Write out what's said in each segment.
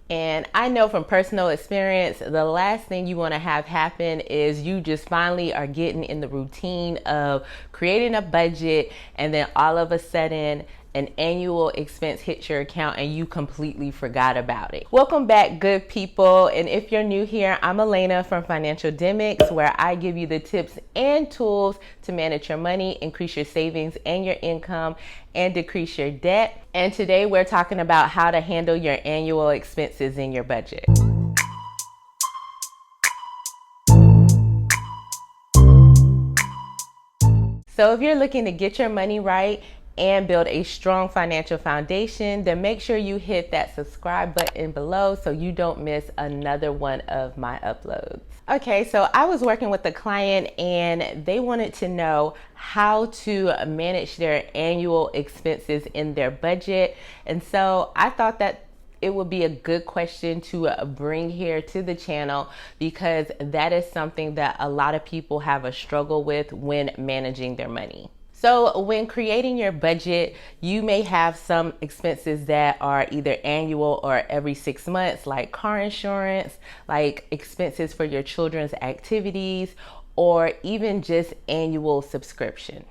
And I know from personal experience, the last thing you want to have happen is you just finally are getting in the routine of creating a budget, and then all of a sudden an annual expense hits your account and you completely forgot about it. Welcome back, good people. And if you're new here, I'm Elena from Financialdemics, where I give you the tips and tools to manage your money, increase your savings and your income, and decrease your debt. And today we're talking about how to handle your annual expenses in your budget. So if you're looking to get your money right and build a strong financial foundation, then make sure you hit that subscribe button below so you don't miss another one of my uploads. Okay, so I was working with a client and they wanted to know how to manage their annual expenses in their budget. And so I thought that it would be a good question to bring here to the channel, because that is something that a lot of people have a struggle with when managing their money. So when creating your budget, you may have some expenses that are either annual or every 6 months, like car insurance, like expenses for your children's activities, or even just annual subscriptions.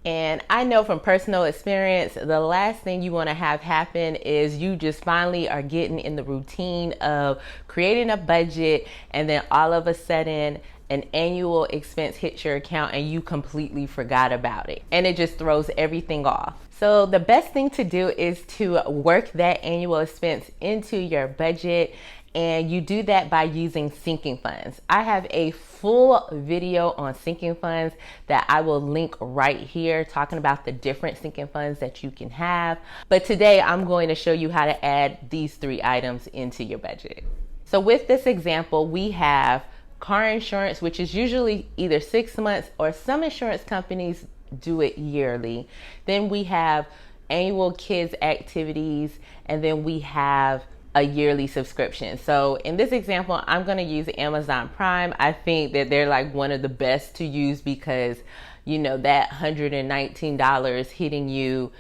And I know from personal experience, the last thing you want to have happen is you just finally are getting in the routine of creating a budget, and then all of a sudden an annual expense hits your account and you completely forgot about it, and it just throws everything off. So the best thing to do is to work that annual expense into your budget, and you do that by using sinking funds. I have a full video on sinking funds that I will link right here, talking about the different sinking funds that you can have. But today I'm going to show you how to add these 3 items into your budget. So with this example, we have car insurance, which is usually either 6 months, or some insurance companies do it yearly. Then we have annual kids activities, and then we have a yearly subscription. So in this example, I'm going to use Amazon Prime. I think that they're like one of the best to use, because you know that $119 hitting you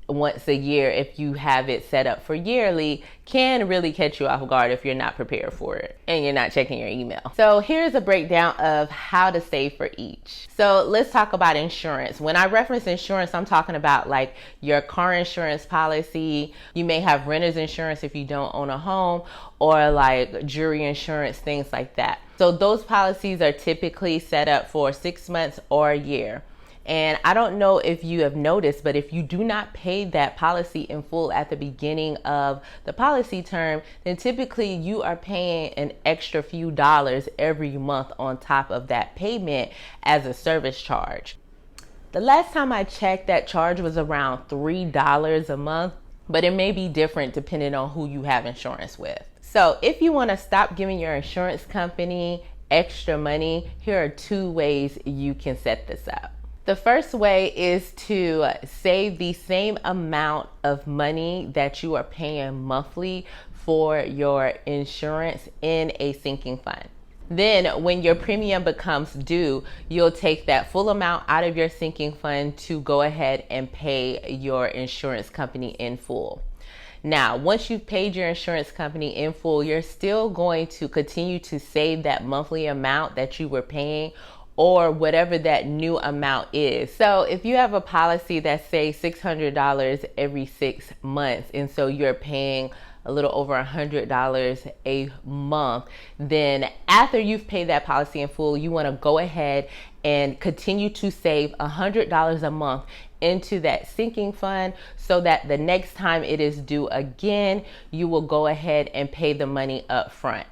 once a year, if you have it set up for yearly, can really catch you off guard if you're not prepared for it and you're not checking your email. So here's a breakdown of how to save for each. So let's talk about insurance. When I reference insurance, I'm talking about like your car insurance policy. You may have renter's insurance if you don't own a home, or like jury insurance, things like that. So those policies are typically set up for 6 months or a year. And I don't know if you have noticed, but if you do not pay that policy in full at the beginning of the policy term, then typically you are paying an extra few dollars every month on top of that payment as a service charge. The last time I checked, that charge was around $3 a month, but it may be different depending on who you have insurance with. So if you want to stop giving your insurance company extra money, here are 2 ways you can set this up. The first way is to save the same amount of money that you are paying monthly for your insurance in a sinking fund. Then when your premium becomes due, you'll take that full amount out of your sinking fund to go ahead and pay your insurance company in full. Now, once you've paid your insurance company in full, you're still going to continue to save that monthly amount that you were paying, or whatever that new amount is. So if you have a policy that's say $600 every 6 months, and so you're paying a little over $100 a month, then after you've paid that policy in full, you want to go ahead and continue to save $100 a month into that sinking fund, so that the next time it is due again, you will go ahead and pay the money up front.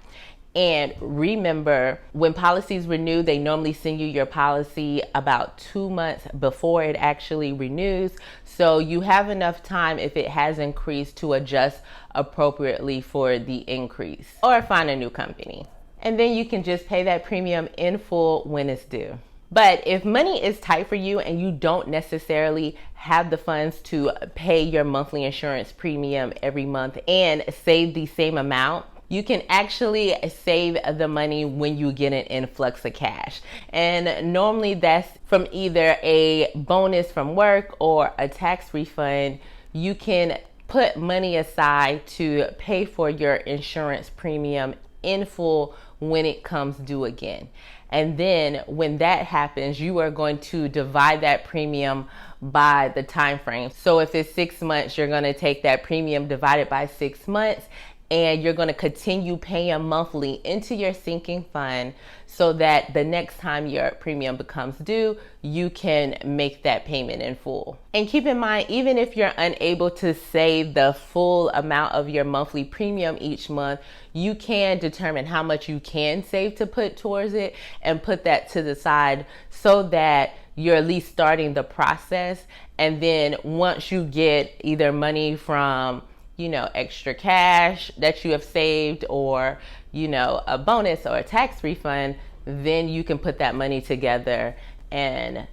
And remember, when policies renew, they normally send you your policy about 2 months before it actually renews. So you have enough time, if it has increased, to adjust appropriately for the increase, or find a new company. And then you can just pay that premium in full when it's due. But if money is tight for you and you don't necessarily have the funds to pay your monthly insurance premium every month and save the same amount, you can actually save the money when you get an influx of cash. And normally that's from either a bonus from work or a tax refund. You can put money aside to pay for your insurance premium in full when it comes due again. And then when that happens, you are going to divide that premium by the time frame. So if it's 6 months, you're going to take that premium divided by 6 months, and you're going to continue paying monthly into your sinking fund so that the next time your premium becomes due, you can make that payment in full. And keep in mind, even if you're unable to save the full amount of your monthly premium each month, you can determine how much you can save to put towards it and put that to the side so that you're at least starting the process. And then once you get either money from extra cash that you have saved, or, a bonus or a tax refund, then you can put that money together and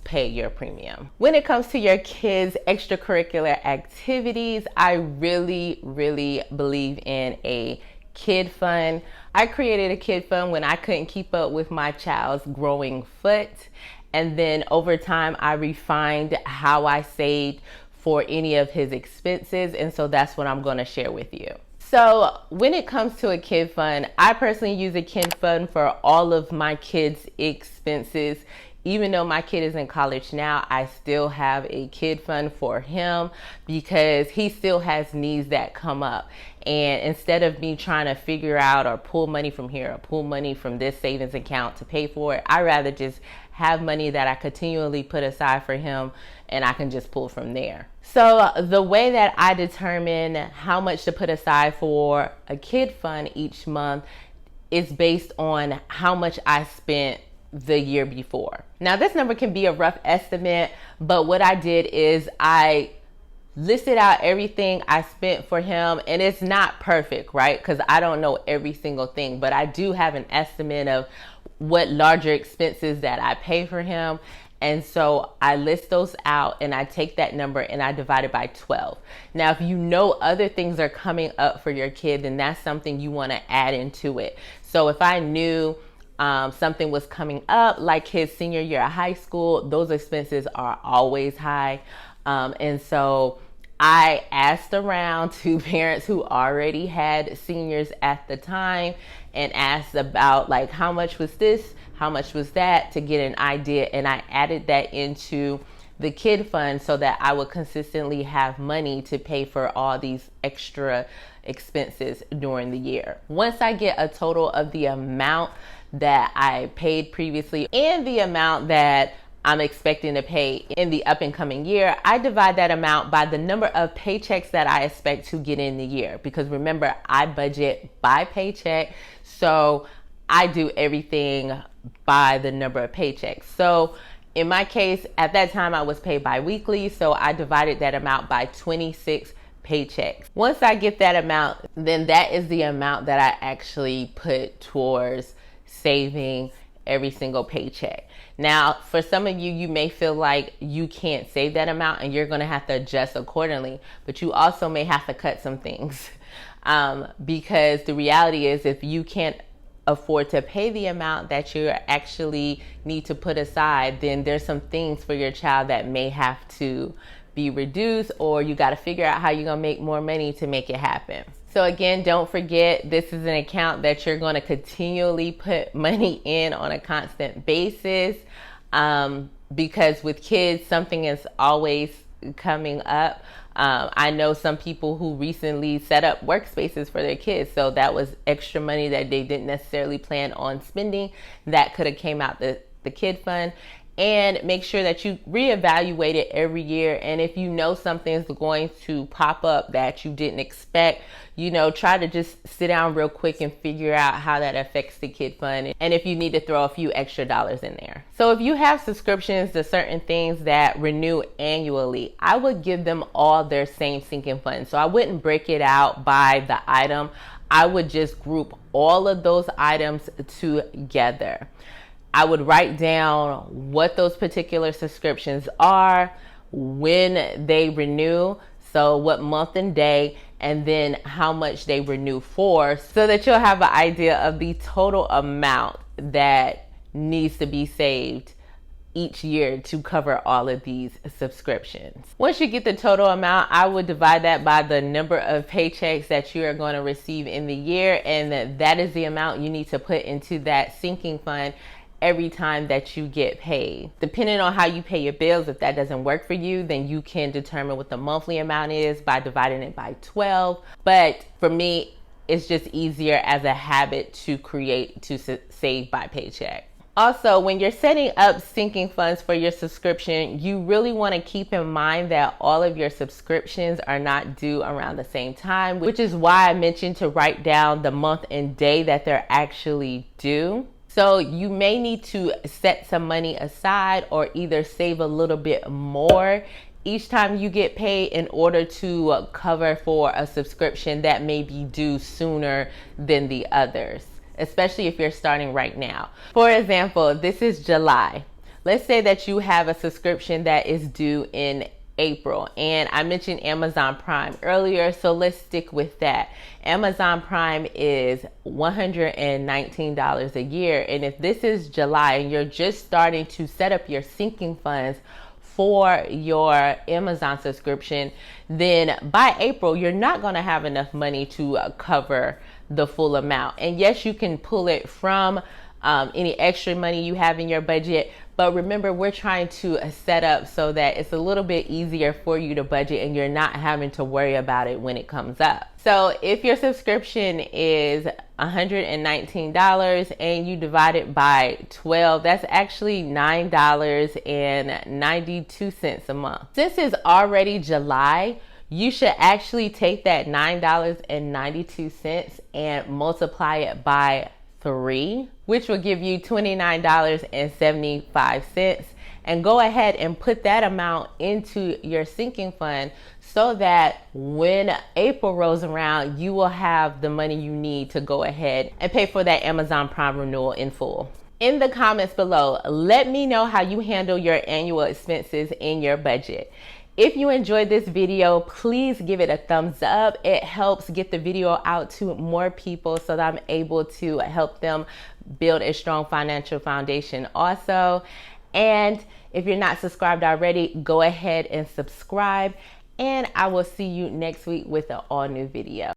pay your premium. When it comes to your kids' extracurricular activities, I really, really believe in a kid fund. I created a kid fund when I couldn't keep up with my child's growing foot. And then over time, I refined how I saved for any of his expenses. And so that's what I'm going to share with you. So when it comes to a kid fund, I personally use a kid fund for all of my kids' expenses. Even though my kid is in college now, I still have a kid fund for him because he still has needs that come up. And instead of me trying to figure out or pull money from here or pull money from this savings account to pay for it, I rather just have money that I continually put aside for him and I can just pull from there. So the way that I determine how much to put aside for a kid fund each month is based on how much I spent the year before. Now this number can be a rough estimate, but what I did is I listed out everything I spent for him, and it's not perfect, right? Because I don't know every single thing, but I do have an estimate of what larger expenses that I pay for him. And so I list those out and I take that number and I divide it by 12. Now, if you know other things are coming up for your kid, then that's something you want to add into it. So if I knew something was coming up, like his senior year of high school, those expenses are always high. And so I asked around to parents who already had seniors at the time and asked about like, how much was this? How much was that, to get an idea. And I added that into the kid fund so that I would consistently have money to pay for all these extra expenses during the year. Once I get a total of the amount that I paid previously and the amount that I'm expecting to pay in the up and coming year, I divide that amount by the number of paychecks that I expect to get in the year. Because remember, I budget by paycheck. So I do everything by the number of paychecks. So in my case, at that time, I was paid bi-weekly. So I divided that amount by 26 paychecks. Once I get that amount, then that is the amount that I actually put towards saving every single paycheck. Now, for some of you, you may feel like you can't save that amount and you're going to have to adjust accordingly, but you also may have to cut some things because the reality is if you can't afford to pay the amount that you actually need to put aside, then there's some things for your child that may have to be reduced, or you got to figure out how you're going to make more money to make it happen. So again, don't forget, this is an account that you're going to continually put money in on a constant basis because with kids, something is always coming up. I know some people who recently set up workspaces for their kids. So that was extra money that they didn't necessarily plan on spending that could have came out the kid fund. And make sure that you reevaluate it every year. And if you know something's going to pop up that you didn't expect, try to just sit down real quick and figure out how that affects the kid fund. And if you need to throw a few extra dollars in there. So if you have subscriptions to certain things that renew annually, I would give them all their same sinking fund. So I wouldn't break it out by the item. I would just group all of those items together. I would write down what those particular subscriptions are, when they renew, so what month and day, and then how much they renew for, so that you'll have an idea of the total amount that needs to be saved each year to cover all of these subscriptions. Once you get the total amount, I would divide that by the number of paychecks that you are going to receive in the year, and that is the amount you need to put into that sinking fund every time that you get paid. Depending on how you pay your bills, if that doesn't work for you, then you can determine what the monthly amount is by dividing it by 12. But for me, it's just easier as a habit to save by paycheck. Also, when you're setting up sinking funds for your subscription, you really want to keep in mind that all of your subscriptions are not due around the same time, which is why I mentioned to write down the month and day that they're actually due. So you may need to set some money aside or either save a little bit more each time you get paid in order to cover for a subscription that may be due sooner than the others, especially if you're starting right now. For example, this is July. Let's say that you have a subscription that is due in April, and I mentioned Amazon Prime earlier, so let's stick with that. Amazon Prime is $119 a year, and if this is July and you're just starting to set up your sinking funds for your Amazon subscription, then by April, you're not going to have enough money to cover the full amount. And yes, you can pull it from any extra money you have in your budget. But remember, we're trying to set up so that it's a little bit easier for you to budget and you're not having to worry about it when it comes up. So if your subscription is $119 and you divide it by 12, that's actually $9.92 a month. Since it's already July, you should actually take that $9.92 and multiply it by 3, which will give you $29.75, and go ahead and put that amount into your sinking fund so that when April rolls around, you will have the money you need to go ahead and pay for that Amazon Prime renewal in full. In the comments below, let me know how you handle your annual expenses in your budget. If you enjoyed this video, please give it a thumbs up. It helps get the video out to more people so that I'm able to help them build a strong financial foundation also. And if you're not subscribed already, go ahead and subscribe. And I will see you next week with an all new video.